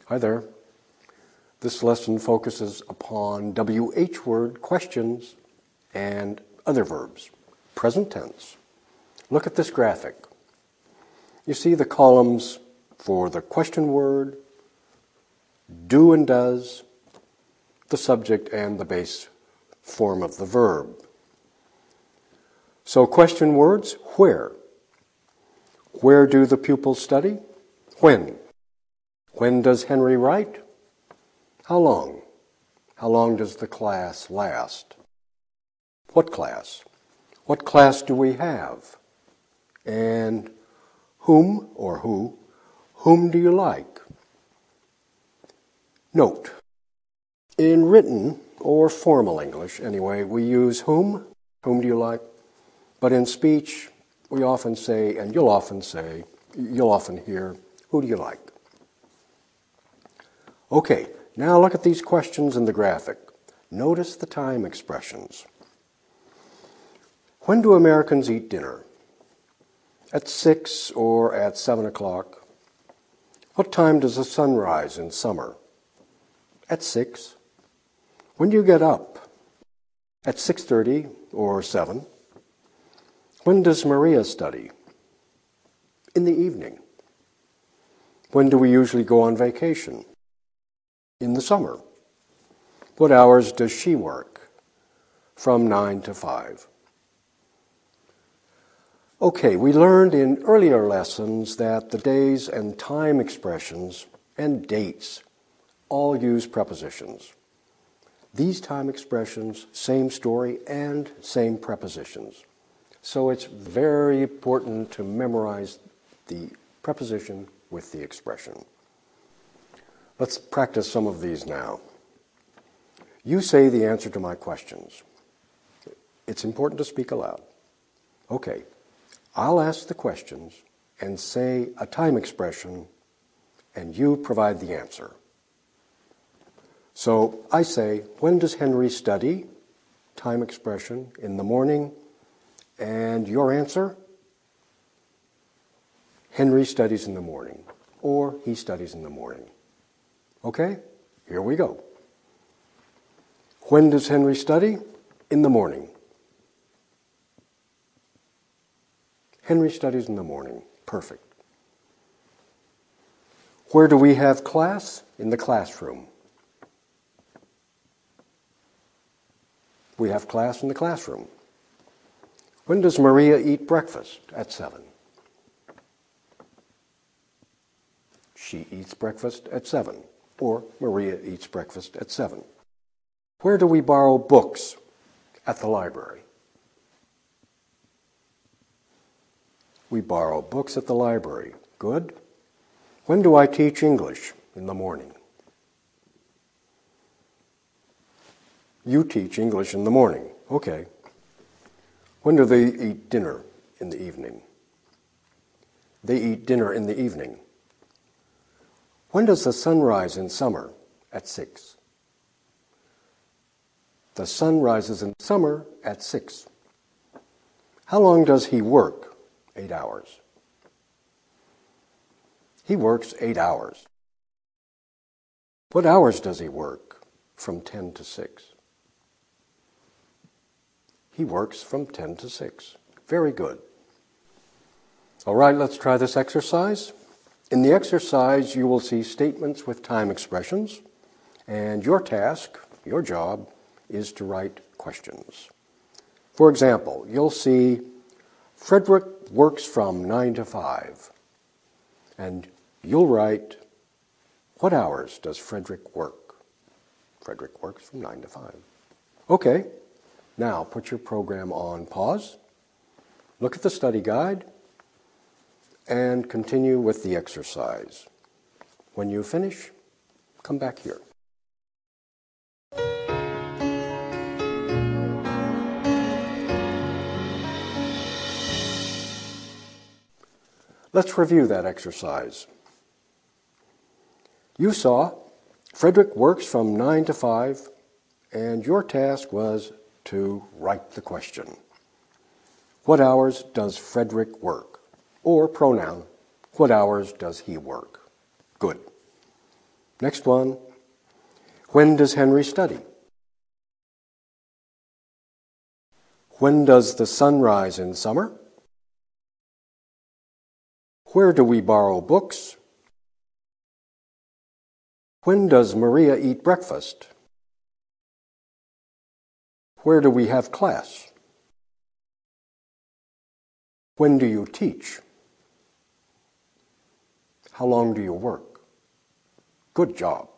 Hi there. This lesson focuses upon WH word questions and other verbs, present tense. Look at this graphic. You see the columns for the question word, do and does, the subject, and the base form of the verb. So question words, where? Where do the pupils study? When? When does Henry write? How long? How long does the class last? What class? What class do we have? And whom or whom do you like? Note, in written or formal English anyway, we use whom do you like? But in speech, we often say, and you'll often hear, who do you like? Okay, now look at these questions in the graphic. Notice the time expressions. When do Americans eat dinner? At 6 or at 7 o'clock? What time does the sun rise in summer? At 6. When do you get up? At 6:30 or 7. When does Maria study? In the evening. When do we usually go on vacation? In the summer. What hours does she work? From 9 to 5. Okay, we learned in earlier lessons that the days and time expressions and dates all use prepositions. These time expressions, same story and same prepositions. So it's very important to memorize the preposition with the expression. Let's practice some of these now. You say the answer to my questions. It's important to speak aloud. Okay, I'll ask the questions and say a time expression, and you provide the answer. So I say, when does Henry study? Time expression, in the morning. And your answer? Henry studies in the morning, or he studies in the morning. Okay, here we go. When does Henry study? In the morning. Henry studies in the morning. Perfect. Where do we have class? In the classroom. We have class in the classroom. When does Maria eat breakfast? At 7. She eats breakfast at 7, or Maria eats breakfast at 7. Where do we borrow books? At the library. We borrow books at the library. Good. When do I teach English? In the morning. You teach English in the morning. Okay. When do they eat dinner? In the evening. They eat dinner in the evening. When does the sun rise in summer? At 6. The sun rises in summer at 6. How long does he work? 8 hours. He works 8 hours. What hours does he work? From 10 to 6. He works from 10 to 6. Very good. All right, let's try this exercise. In the exercise, you will see statements with time expressions, and your task, your job, is to write questions. For example, you'll see, Frederick works from 9 to 5, and you'll write, what hours does Frederick work? Frederick works from 9 to 5. Okay. Now, put your program on pause, look at the study guide, and continue with the exercise. When you finish, come back here. Let's review that exercise. You saw Frederick works from 9 to 5, and your task was to write the question. What hours does Frederick work? Or pronoun, what hours does he work? Good. Next one. When does Henry study? When does the sun rise in summer? Where do we borrow books? When does Maria eat breakfast? Where do we have class? When do you teach? How long do you work? Good job.